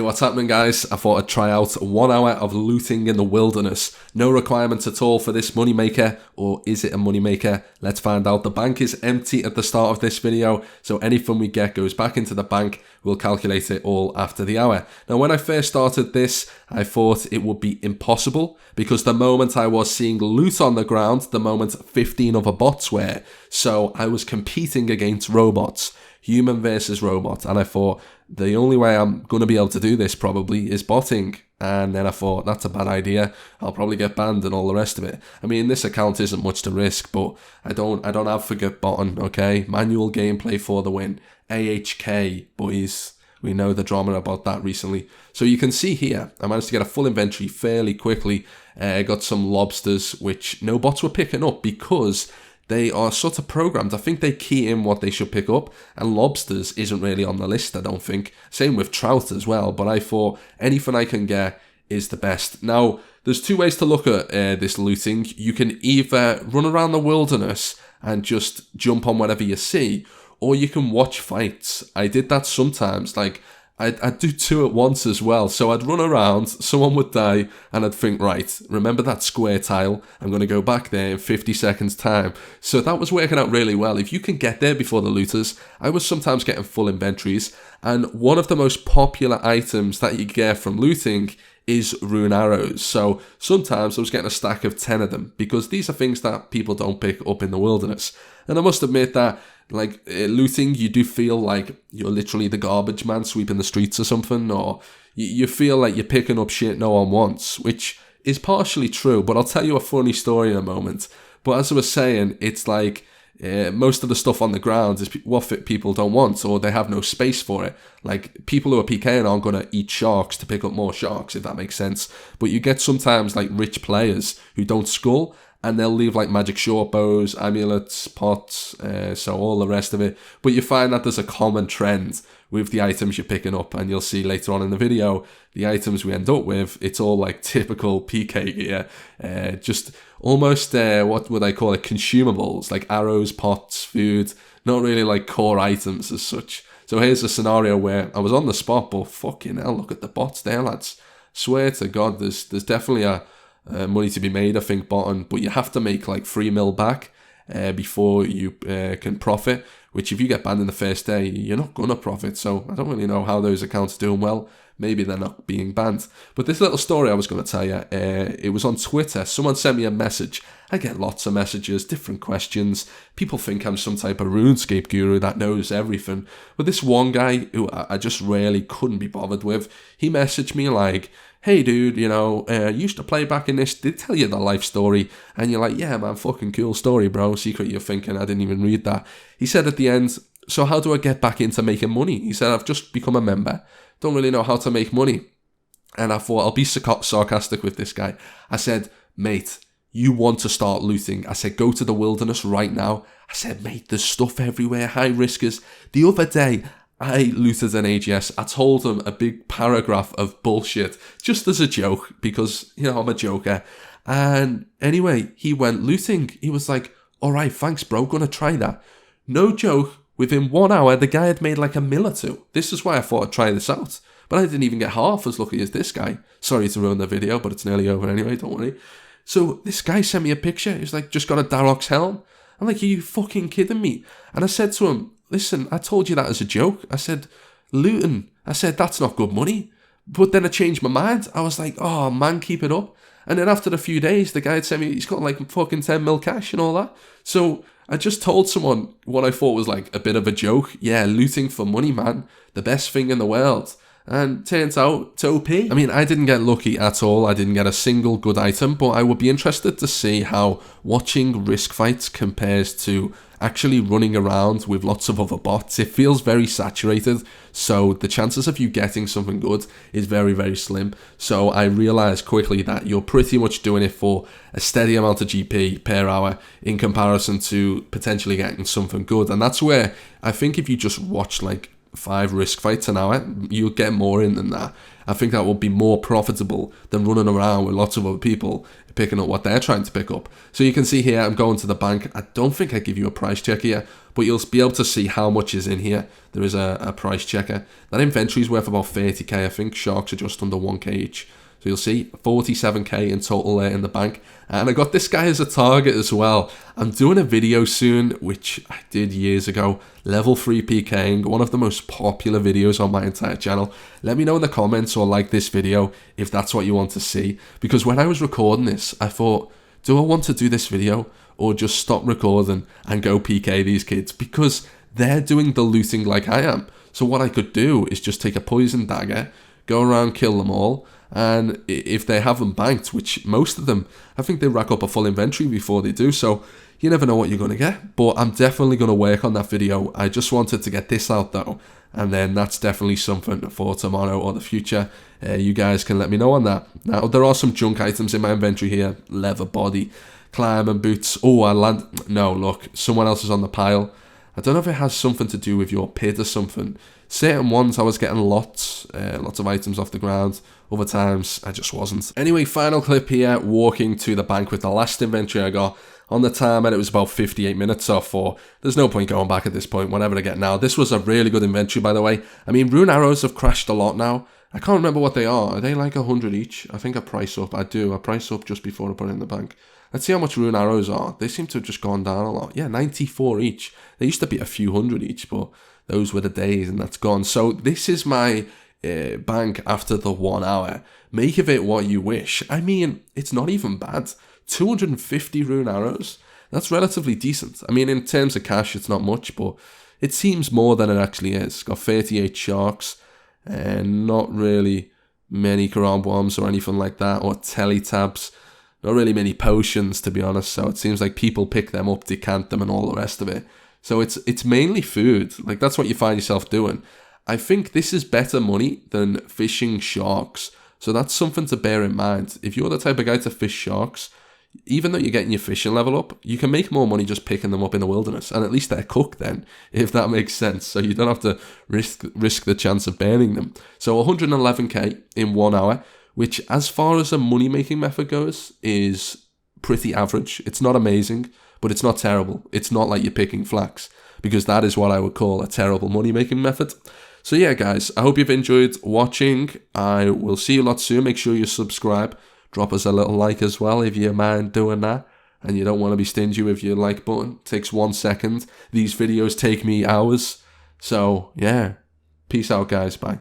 what's happening, guys? I thought I'd try out 1 hour of looting in the wilderness. No requirements at all for this moneymaker, or is it a moneymaker? Let's find out. The bank is empty at the start of this video, so anything we get goes back into the bank. We'll calculate it all after the hour. Now, when I first started this, I thought it would be impossible, because the moment I was seeing loot on the ground, the moment 15 other bots were. So I was competing against robots. Human versus robot, and I thought the only way I'm going to be able to do this probably is botting. And then I thought, that's a bad idea, I'll probably get banned and all the rest of it. I mean, this account isn't much to risk, but I don't have forget botting, okay? Manual gameplay for the win. AHK, boys. We know the drama about that recently. So you can see here, I managed to get a full inventory fairly quickly. I got some lobsters, which no bots were picking up because they are sort of programmed. I think they key in what they should pick up, and lobsters isn't really on the list, I don't think. Same with trout as well, but I thought anything I can get is the best. Now, there's two ways to look at this looting. You can either run around the wilderness and just jump on whatever you see, or you can watch fights. I did that sometimes, like, I'd do two at once as well. So I'd run around, someone would die, and I'd think, right, remember that square tile? I'm going to go back there in 50 seconds time. So that was working out really well. If you can get there before the looters, I was sometimes getting full inventories. And one of the most popular items that you get from looting is rune arrows. So sometimes I was getting a stack of 10 of them, because these are things that people don't pick up in the wilderness. And I must admit that, like, looting, you do feel like you're literally the garbage man sweeping the streets or something, or you feel like you're picking up shit no one wants, which is partially true, but I'll tell you a funny story in a moment. But as I was saying, it's like most of the stuff on the ground is what people don't want, or they have no space for it. Like, people who are PKing aren't going to eat sharks to pick up more sharks, if that makes sense. But you get sometimes, like, rich players who don't skull, and they'll leave like magic short bows, amulets, pots, so all the rest of it. But you find that there's a common trend with the items you're picking up, and you'll see later on in the video, the items we end up with, it's all like typical PK gear, just almost, what would I call it, consumables, like arrows, pots, food, not really like core items as such. So here's a scenario where I was on the spot, but fucking hell, look at the bots there, lads. Swear to God, there's definitely a money to be made, I think, bottom, but you have to make like 3 mil back before you can profit, which if you get banned in the first day, you're not gonna profit. So I don't really know how those accounts are doing well. Maybe they're not being banned. But this little story I was going to tell you, it was on Twitter. Someone sent me a message. I get lots of messages, different questions. People think I'm some type of RuneScape guru that knows everything. But this one guy who I just really couldn't be bothered with, he messaged me like, hey dude, you know, used to play back in this, did tell you the life story, and you're like, yeah man, fucking cool story bro, secret you're thinking, I didn't even read that. He said at the end, so how do I get back into making money? He said, I've just become a member, don't really know how to make money. And I thought, I'll be sarcastic with this guy. I said, mate, you want to start looting. I said, go to the wilderness right now. I said, mate, there's stuff everywhere, high riskers. The other day, I looted an AGS. I told him a big paragraph of bullshit, just as a joke, because, you know, I'm a joker. And anyway, he went looting. He was like, all right, thanks, bro, gonna try that. No joke, within 1 hour, the guy had made like a mil or two. This is why I thought I'd try this out. But I didn't even get half as lucky as this guy. Sorry to ruin the video, but it's nearly over anyway, don't worry. So this guy sent me a picture. He was like, just got a Darrock's helm. I'm like, are you fucking kidding me? And I said to him, listen, I told you that as a joke. I said, looting. I said, that's not good money. But then I changed my mind. I was like, oh man, keep it up. And then after a few days, the guy had sent me, he's got like fucking 10 mil cash and all that. So I just told someone what I thought was like a bit of a joke. Yeah, looting for money, man. The best thing in the world. And turns out it's OP. I mean, I didn't get lucky at all. I didn't get a single good item, but I would be interested to see how watching risk fights compares to actually running around with lots of other bots. It feels very saturated, so the chances of you getting something good is very, very slim. So I realized quickly that you're pretty much doing it for a steady amount of GP per hour in comparison to potentially getting something good. And that's where I think if you just watch like 5 risk fights an hour, you'll get more in than that. I think that will be more profitable than running around with lots of other people picking up what they're trying to pick up. So you can see here, I'm going to the bank. I don't think I give you a price check here, but you'll be able to see how much is in here. There is a price checker. That inventory is worth about 30k. I think sharks are just under 1k each. So you'll see 47k in total there in the bank. And I got this guy as a target as well. I'm doing a video soon, which I did years ago, level 3 PKing, one of the most popular videos on my entire channel. Let me know in the comments or like this video if that's what you want to see. Because when I was recording this, I thought, do I want to do this video or just stop recording and go PK these kids? Because they're doing the looting like I am. So what I could do is just take a poison dagger, go around, kill them all. And if they haven't banked, which most of them, I think they rack up a full inventory before they do, so you never know what you're going to get. But I'm definitely going to work on that video. I just wanted to get this out though, and then that's definitely something for tomorrow or the future. You guys can let me know on that. Now, there are some junk items in my inventory here. Leather body, climbing boots. Oh, no, look, someone else is on the pile. I don't know if it has something to do with your pit or something. Certain ones I was getting lots of items off the ground. Other times I just wasn't. Anyway, final clip here, walking to the bank with the last inventory I got. On the timer, it was about 58 minutes or 4. There's no point going back at this point, whatever I get now. This was a really good inventory, by the way. I mean, rune arrows have crashed a lot now. I can't remember what they are. Are they like 100 each? I think I price up. I do. I price up just before I put it in the bank. Let's see how much rune arrows are. They seem to have just gone down a lot. Yeah, 94 each. They used to be a few hundred each, but those were the days and that's gone. So this is my bank after the 1 hour. Make of it what you wish. I mean, it's not even bad. 250 rune arrows. That's relatively decent. I mean, in terms of cash, it's not much, but it seems more than it actually is. Got 38 sharks and not really many Quran bombs or anything like that, or teletabs. Not really many potions, to be honest, so it seems like people pick them up, decant them, and all the rest of it. So it's mainly food. Like, that's what you find yourself doing. I think this is better money than fishing sharks. So that's something to bear in mind. If you're the type of guy to fish sharks, even though you're getting your fishing level up, you can make more money just picking them up in the wilderness. And at least they're cooked then, if that makes sense. So you don't have to risk the chance of burning them. So 111k in 1 hour, which as far as a money-making method goes, is pretty average. It's not amazing, but it's not terrible. It's not like you're picking flax, because that is what I would call a terrible money-making method. So yeah, guys, I hope you've enjoyed watching. I will see you a lot soon. Make sure you subscribe. Drop us a little like as well if you mind doing that. And you don't want to be stingy with your like button. It takes 1 second. These videos take me hours. So yeah, peace out, guys. Bye.